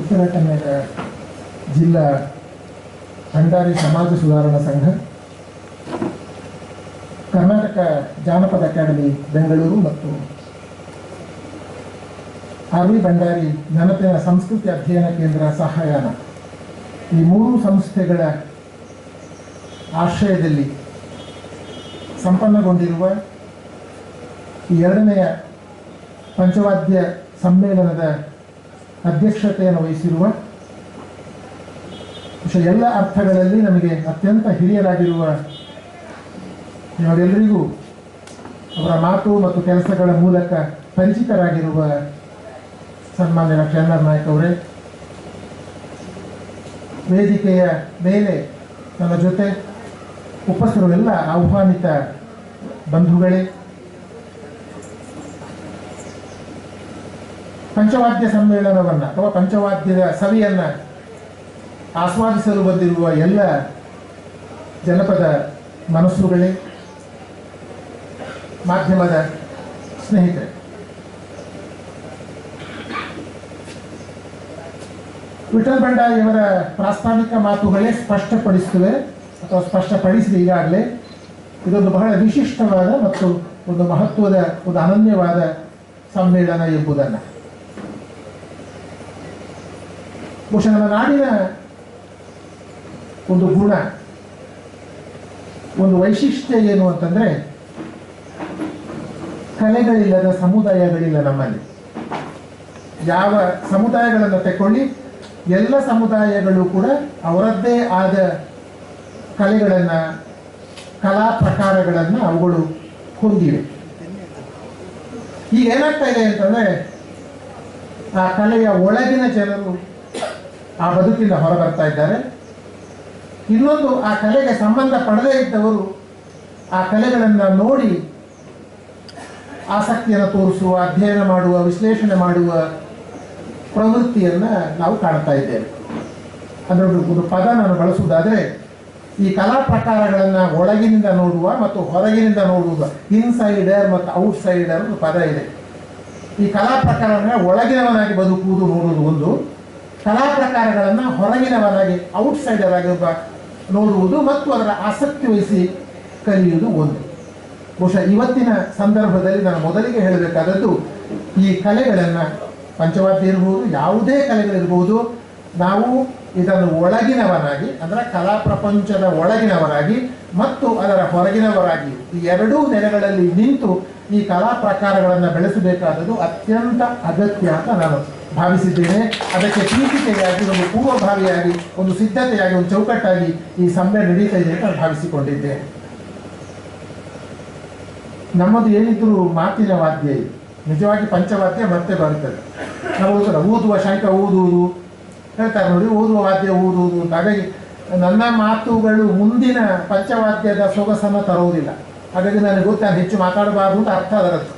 ಉತ್ತರ ಕನ್ನಡ ಜಿಲ್ಲಾ ಭಂಡಾರಿ ಸಮಾಜ ಸುಧಾರಣಾ ಸಂಘ, ಕರ್ನಾಟಕ ಜಾನಪದ ಅಕಾಡೆಮಿ ಬೆಂಗಳೂರು ಮತ್ತು ಆರ್.ವಿ. ಭಂಡಾರಿ ನೆನಪಿನ ಸಂಸ್ಕೃತಿ ಅಧ್ಯಯನ ಕೇಂದ್ರ ಸಹಾಯನ ಈ ಮೂರು ಸಂಸ್ಥೆಗಳ ಆಶ್ರಯದಲ್ಲಿ ಸಂಪನ್ನಗೊಂಡಿರುವ ಈ ಎರಡನೆಯ ಪಂಚವಾದ್ಯ ಸಮ್ಮೇಳನದ ಅಧ್ಯಕ್ಷತೆಯನ್ನು ವಹಿಸಿರುವ ಎಲ್ಲ ಅರ್ಥಗಳಲ್ಲಿ ನಮಗೆ ಅತ್ಯಂತ ಹಿರಿಯರಾಗಿರುವ ಇವರೆಲ್ಲರಿಗೂ ಅವರ ಮಾತು ಮತ್ತು ಕೆಲಸಗಳ ಮೂಲಕ ಪರಿಚಿತರಾಗಿರುವ ಸನ್ಮಾನ್ಯ ಡಾಕ್ಟರ್ ಎನ್.ಆರ್. ನಾಯಕ್ ಅವರೇ, ವೇದಿಕೆಯ ಮೇಲೆ ನನ್ನ ಜೊತೆ ಉಪಸ್ಥಿತರು ಎಲ್ಲ ಆಹ್ವಾನಿತ ಬಂಧುಗಳೇ, ಪಂಚವಾದ್ಯ ಸಮ್ಮೇಳನವನ್ನು ಅಥವಾ ಪಂಚವಾದ್ಯದ ಸವಿಯನ್ನು ಆಸ್ವಾದಿಸಲು ಬಂದಿರುವ ಎಲ್ಲ ಜನಪದ ಮನಸ್ಸುಗಳೇ, ಮಾಧ್ಯಮದ ಸ್ನೇಹಿತರೆ, ವಿಠಲ್ ಭಂಡಾರಿಯವರ ಪ್ರಾಸ್ತಾವಿಕ ಮಾತುಗಳೇ ಸ್ಪಷ್ಟಪಡಿಸುತ್ತವೆ ಅಥವಾ ಸ್ಪಷ್ಟಪಡಿಸಿದೆ ಈಗಾಗಲೇ. ಇದೊಂದು ಬಹಳ ವಿಶಿಷ್ಟವಾದ ಮತ್ತು ಒಂದು ಮಹತ್ವದ, ಒಂದು ಅನನ್ಯವಾದ ಸಮ್ಮೇಳನ ಎಂಬುದನ್ನು. ಬಹುಶಃ ನಮ್ಮ ನಾಡಿನ ಒಂದು ಗುಣ, ಒಂದು ವೈಶಿಷ್ಟ್ಯ ಏನು ಅಂತಂದರೆ, ಕಲೆಗಳಿಲ್ಲದ ಸಮುದಾಯಗಳಿಲ್ಲ ನಮ್ಮಲ್ಲಿ. ಯಾವ ಸಮುದಾಯಗಳನ್ನು ತಗೊಳ್ಳಿ, ಎಲ್ಲ ಸಮುದಾಯಗಳು ಕೂಡ ಅವರದ್ದೇ ಆದ ಕಲೆಗಳನ್ನು, ಕಲಾ ಪ್ರಕಾರಗಳನ್ನು ಅವುಗಳು ಹೊಂದಿವೆ. ಈಗ ಏನಾಗ್ತಾ ಇದೆ ಅಂತಂದರೆ, ಆ ಕಲೆಯ ಒಳಗಿನ ಜನರು ಆ ಬದುಕಿಂದ ಹೊರಬರ್ತಾ ಇದ್ದಾರೆ. ಇನ್ನೊಂದು, ಆ ಕಲೆಗೆ ಸಂಬಂಧ ಪಡದೇ ಇದ್ದವರು ಆ ಕಲೆಗಳನ್ನು ನೋಡಿ ಆಸಕ್ತಿಯನ್ನು ತೋರಿಸುವ, ಅಧ್ಯಯನ ಮಾಡುವ, ವಿಶ್ಲೇಷಣೆ ಮಾಡುವ ಪ್ರವೃತ್ತಿಯನ್ನು ನಾವು ಕಾಣ್ತಾ ಇದ್ದೇವೆ. ಅದರೊಂದು ಒಂದು ಪದ ನಾನು ಬಳಸುವುದಾದರೆ, ಈ ಕಲಾ ಪ್ರಕಾರಗಳನ್ನು ಒಳಗಿನಿಂದ ನೋಡುವ ಮತ್ತು ಹೊರಗಿನಿಂದ ನೋಡುವ, ಇನ್ಸೈಡರ್ ಮತ್ತು ಔಟ್ಸೈಡರ್ ಒಂದು ಪದ ಇದೆ. ಈ ಕಲಾ ಪ್ರಕಾರಗಳನ್ನ ಒಳಗಿನವನಾಗಿ ಬದುಕುವುದು ನೋಡುವುದು ಒಂದು, ಕಲಾ ಪ್ರಕಾರಗಳನ್ನು ಹೊರಗಿನವನಾಗಿ ಔಟ್ಸೈಡರ್ ಆಗಿ ನೋಡುವುದು ಮತ್ತು ಅದರ ಆಸಕ್ತಿ ವಹಿಸಿ ಕಲಿಯುವುದು ಒಂದು. ಬಹುಶಃ ಇವತ್ತಿನ ಸಂದರ್ಭದಲ್ಲಿ ನಾನು ಮೊದಲಿಗೆ ಹೇಳಬೇಕಾದದ್ದು, ಈ ಕಲೆಗಳನ್ನು, ಪಂಚವಾದ್ಯ ಇರ್ಬೋದು, ಯಾವುದೇ ಕಲೆಗಳಿರ್ಬೋದು, ನಾವು ಇದನ್ನು ಒಳಗಿನವನಾಗಿ, ಅಂದರೆ ಕಲಾ ಪ್ರಪಂಚದ ಒಳಗಿನವರಾಗಿ ಮತ್ತು ಅದರ ಹೊರಗಿನವರಾಗಿ, ಈ ಎರಡೂ ನೆಲೆಗಳಲ್ಲಿ ನಿಂತು ಈ ಕಲಾ ಪ್ರಕಾರಗಳನ್ನು ಬೆಳೆಸಬೇಕಾದದ್ದು ಅತ್ಯಂತ ಅಗತ್ಯ ಅಂತ ನಾನು ಭಾವಿಸಿದ್ದೇನೆ. ಅದಕ್ಕೆ ಪೀಠಿಕೆಯಾಗಿ, ಒಂದು ಪೂರ್ವಭಾವಿಯಾಗಿ, ಒಂದು ಸಿದ್ಧತೆಯಾಗಿ, ಒಂದು ಚೌಕಟ್ಟಾಗಿ ಈ ಸಮ್ಮೇಳನ ನಡೀತಾ ಇದೆ ಅಂತ ನಾನು ಭಾವಿಸಿಕೊಂಡಿದ್ದೇನೆ. ನಮ್ಮದು ಏನಿದ್ರು ಮಾತಿನ ವಾದ್ಯ ಇದೆ, ನಿಜವಾಗಿ ಪಂಚವಾದ್ಯ ಮತ್ತೆ ಬರ್ತದೆ. ನಾವು ಊದುವ ಶಂಕ ಊದುವುದು ಹೇಳ್ತಾರೆ ನೋಡಿ, ಊದುವ ವಾದ್ಯ ಊದುವುದು ಅಂತ. ಹಾಗಾಗಿ ನನ್ನ ಮಾತುಗಳು ಮುಂದಿನ ಪಂಚವಾದ್ಯದ ಸೊಗಸನ್ನು ತರುವುದಿಲ್ಲ. ಹಾಗಾಗಿ ನನಗೆ ಗೊತ್ತು ನಾನು ಹೆಚ್ಚು ಮಾತಾಡಬಾರ್ದು ಅಂತ ಅರ್ಥ ಅದರದ್ದು.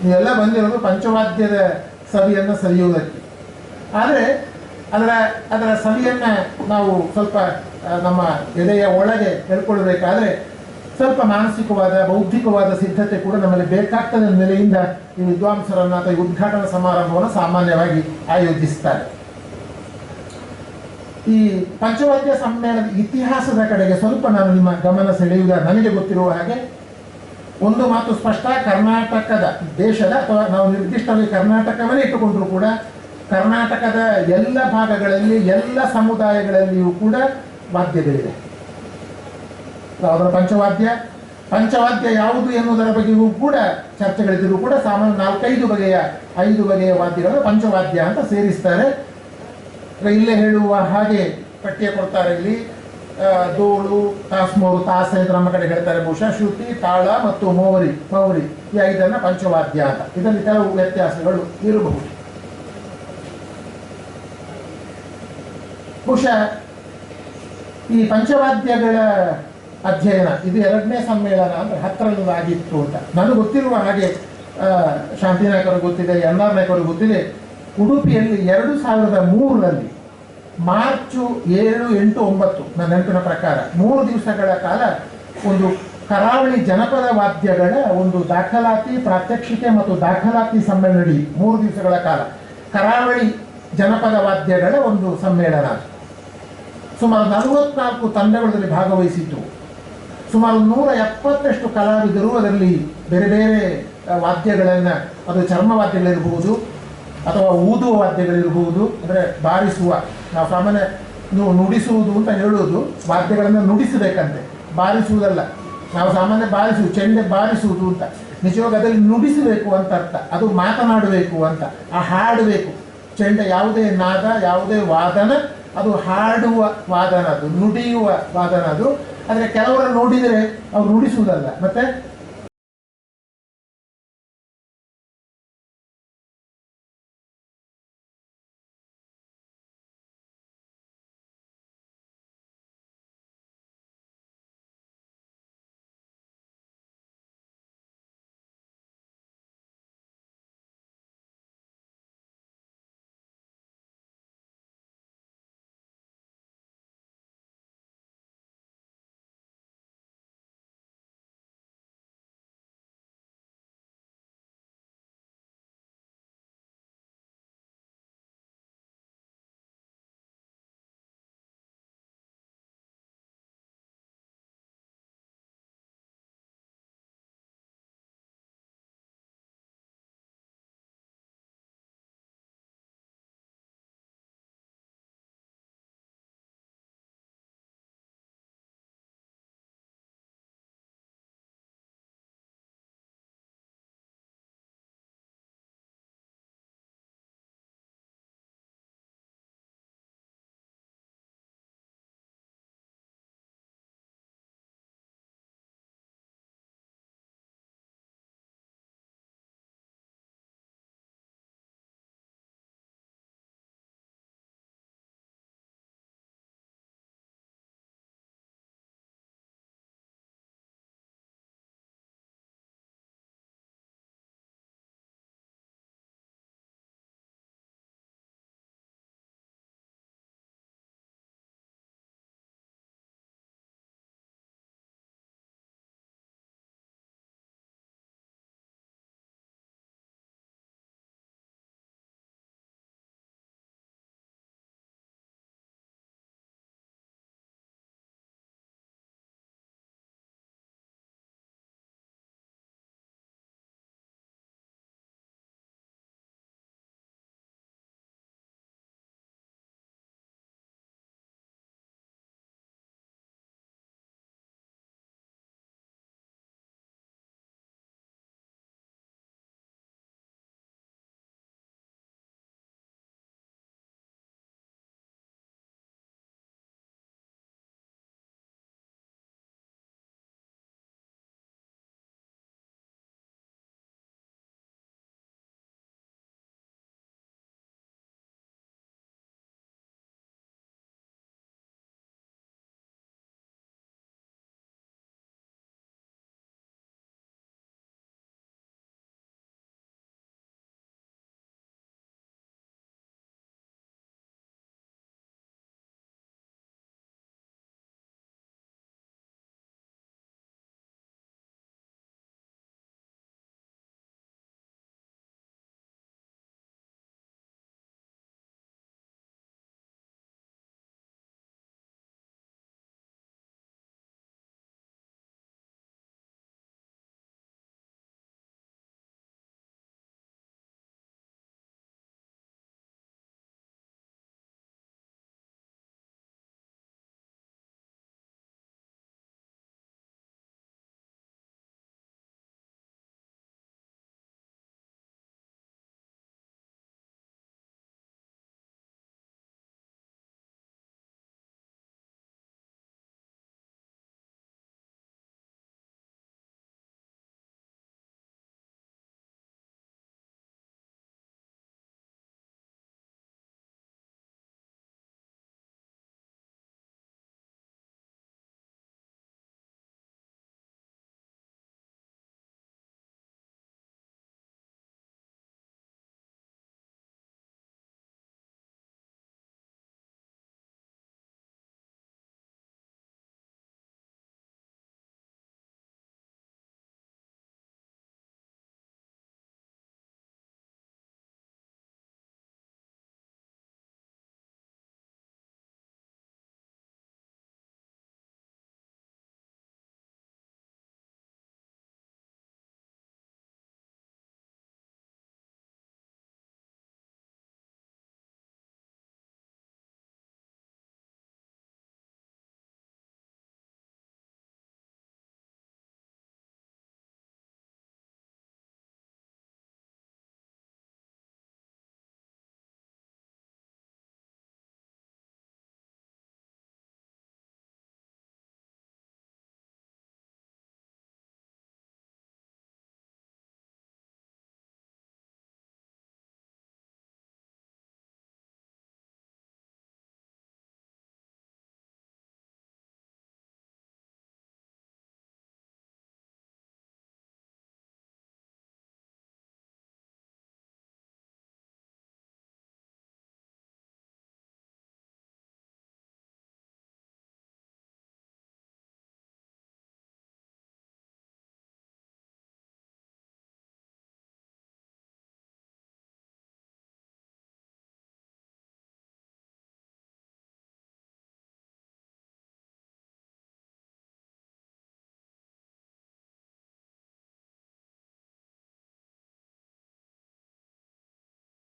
ನೀವೆಲ್ಲ ಬಂದಿರೋದು ಪಂಚವಾದ್ಯದ ಸವಿಯನ್ನು ಸವಿಯುವುದಕ್ಕೆ. ಆದರೆ ಅದರ ಸವಿಯನ್ನು ನಾವು ಸ್ವಲ್ಪ ನಮ್ಮ ಎದೆಯ ಒಳಗೆ ಹೇಳ್ಕೊಳ್ಬೇಕಾದ್ರೆ ಸ್ವಲ್ಪ ಮಾನಸಿಕವಾದ, ಬೌದ್ಧಿಕವಾದ ಸಿದ್ಧತೆ ಕೂಡ ನಮ್ಮಲ್ಲಿ ಬೇಕಾಗ್ತದೆ ನೆಲೆಯಿಂದ ಈ ವಿದ್ವಾಂಸರನ್ನು ಅಥವಾ ಈ ಉದ್ಘಾಟನಾ ಸಮಾರಂಭವನ್ನು ಸಾಮಾನ್ಯವಾಗಿ ಆಯೋಜಿಸ್ತಾರೆ. ಈ ಪಂಚವಾದ್ಯ ಸಮ್ಮೇಳನದ ಇತಿಹಾಸದ ಕಡೆಗೆ ಸ್ವಲ್ಪ ನಾನು ನಿಮ್ಮ ಗಮನ ಸೆಳೆಯುವುದ, ನನಗೆ ಗೊತ್ತಿರುವ ಹಾಗೆ ಒಂದು ಮಾತು ಸ್ಪಷ್ಟ, ಕರ್ನಾಟಕದ, ದೇಶದ ಅಥವಾ ನಾವು ನಿರ್ದಿಷ್ಟವಾಗಿ ಕರ್ನಾಟಕವನ್ನೇ ಇಟ್ಟುಕೊಂಡ್ರೂ ಕೂಡ ಕರ್ನಾಟಕದ ಎಲ್ಲ ಭಾಗಗಳಲ್ಲಿ, ಎಲ್ಲ ಸಮುದಾಯಗಳಲ್ಲಿಯೂ ಕೂಡ ವಾದ್ಯಗಳಿವೆ. ಅದರ ಪಂಚವಾದ್ಯ ಯಾವುದು ಎನ್ನುವುದರ ಬಗ್ಗೆಯೂ ಕೂಡ ಚರ್ಚೆಗಳಿದ್ದರೂ ಕೂಡ ಸಾಮಾನ್ಯ 5 ಬಗೆಯ ವಾದ್ಯಗಳನ್ನು ಪಂಚವಾದ್ಯ ಅಂತ ಸೇರಿಸ್ತಾರೆ. ಇಲ್ಲೇ ಹೇಳುವ ಹಾಗೆ ಪಠ್ಯ ಕೊಡ್ತಾರೆ. ಇಲ್ಲಿ ದೋಳು, ತಾಸ್ಮೋರು, ತಾಸೆ ಅಂತ ನಮ್ಮ ಕಡೆ ಹೇಳ್ತಾರೆ. ಬಹುಶಃ ಶ್ರುತಿ, ತಾಳ ಮತ್ತು ಮೌರಿ ಈ 5 ಪಂಚವಾದ್ಯ ಅಂತ. ಇದರಲ್ಲಿ ಕೆಲವು ವ್ಯತ್ಯಾಸಗಳು ಇರಬಹುದು. ಬಹುಶಃ ಈ ಪಂಚವಾದ್ಯಗಳ ಅಧ್ಯಯನ ಇದು 2ನೇ ಸಮ್ಮೇಳನ ಅಂದರೆ ಹತ್ತಿರದಾಗಿತ್ತು ಅಂತ ನನಗೆ ಗೊತ್ತಿರುವ ಹಾಗೆ. ಶಾಂತಿನಾಯಕರು ಗೊತ್ತಿದೆ, ಎನ್.ಆರ್. ನಾಯಕರು ಗೊತ್ತಿದೆ. ಉಡುಪಿಯಲ್ಲಿ 2003ರಲ್ಲಿ ಮಾರ್ಚ್ 7, 8, 9 ನನ್ನ ನೆನಪಿನ ಪ್ರಕಾರ 3 ದಿವಸಗಳ ಕಾಲ ಒಂದು ಕರಾವಳಿ ಜನಪದ ವಾದ್ಯಗಳ ಒಂದು ದಾಖಲಾತಿ, ಪ್ರಾತ್ಯಕ್ಷಿಕೆ ಮತ್ತು ದಾಖಲಾತಿ ಸಮ್ಮೇಳನ 3 ದಿವಸಗಳ ಕಾಲ ಕರಾವಳಿ ಜನಪದ ವಾದ್ಯಗಳ ಒಂದು ಸಮ್ಮೇಳನ. ಸುಮಾರು 44 ತಂಡಗಳಲ್ಲಿ ಭಾಗವಹಿಸಿತು. ಸುಮಾರು 170ರಷ್ಟು ಕಲಾವಿದರು ಅದರಲ್ಲಿ ಬೇರೆ ಬೇರೆ ವಾದ್ಯಗಳನ್ನು, ಅದು ಚರ್ಮ ವಾದ್ಯಗಳಿರ್ಬೋದು ಅಥವಾ ಊದುವ ವಾದ್ಯಗಳಿರ್ಬೋದು, ಅಂದರೆ ಬಾರಿಸುವ, ನಾವು ಸಾಮಾನ್ಯ ನುಡಿಸುವುದು ಅಂತ ಹೇಳುವುದು ವಾದ್ಯಗಳನ್ನು ನುಡಿಸಬೇಕಂತೆ, ಬಾರಿಸುವುದಲ್ಲ. ನಾವು ಸಾಮಾನ್ಯ ಬಾರಿಸುವುದು, ಚೆಂಡೆ ಬಾರಿಸುವುದು ಅಂತ, ನಿಜವಾಗಿ ಅದರಲ್ಲಿ ನುಡಿಸಬೇಕು ಅಂತ ಅರ್ಥ. ಅದು ಮಾತನಾಡಬೇಕು ಅಂತ, ಆ ಹಾಡಬೇಕು. ಚೆಂಡೆ ಯಾವುದೇ ನಾದ, ಯಾವುದೇ ವಾದನ, ಅದು ಹಾಡುವ ವಾದನ, ಅದು ನುಡಿಯುವ ವಾದನ ಅದು. ಆದರೆ ಕೆಲವರನ್ನು ನೋಡಿದರೆ ಅವ್ರು ನುಡಿಸುವುದಲ್ಲ, ಮತ್ತೆ